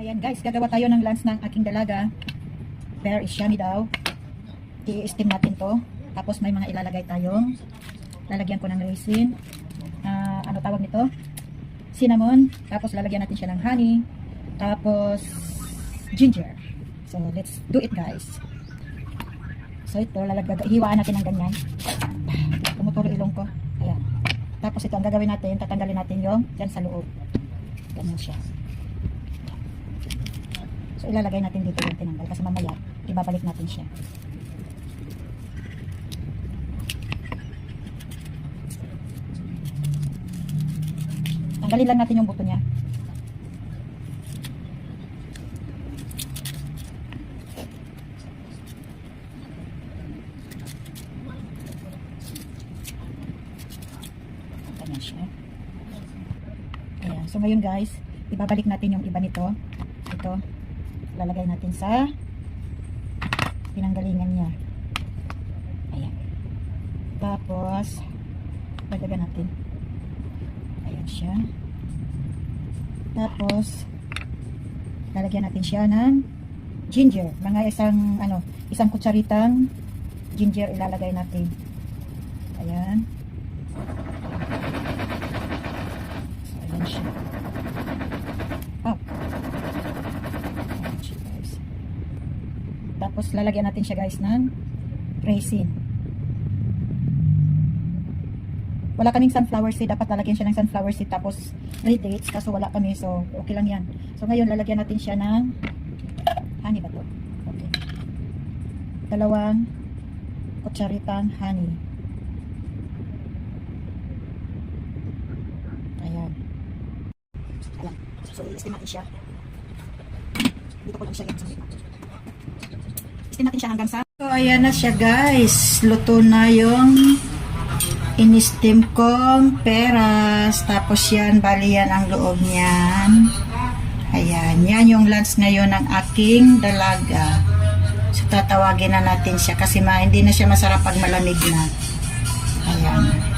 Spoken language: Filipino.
Ayan guys, gagawa tayo ng lunch ng aking dalaga. Very yummy daw. I-steam natin to. Tapos may mga ilalagay tayong lalagyan ko ng raisin. Ano tawag nito? Cinnamon. Tapos lalagyan natin siya ng honey. Tapos ginger. So let's do it guys. So ito, hiwaan natin ng ganyan. Tumutulo ilong ko. Ayan. Tapos ito ang gagawin natin, tatanggalin natin yung dyan sa loob. Ganyan siya. So ilalagay natin dito yung tinanggal kasi mamaya ibabalik natin siya. Tanggalin lang natin yung buto niya. Ganyan siya. Ayan. So ngayon guys, ibabalik natin yung iba nito. Ito. Lalagay natin sa pinanggalingan niya. Ayan. Tapos lagyan natin. Ayan siya. Tapos lalagyan natin siya ng ginger. Mga isang kutsaritang ginger ilalagay natin. Ayan. So, ayan siya. Oh. Tapos lalagyan natin siya guys ng raisin. Wala kaming sunflower seed, dapat lalagyan siya ng sunflower seed tapos red dates, kaso wala kami, so okay lang yan. So ngayon lalagyan natin siya ng honey ba to? Okay. 2 kutsaritang honey. Ayan. Ayan. So i-steam natin siya. Dito ko lang siya yan. Natin siya hanggang sa so ayan na siya guys, luto na yung in-steam kong peras, tapos yan, bali yan ang loob niyan. Ayan, yan yung lunch ngayon ng aking dalaga. So tatawagin na natin siya kasi hindi na siya masarap pag malamig na. Ayan.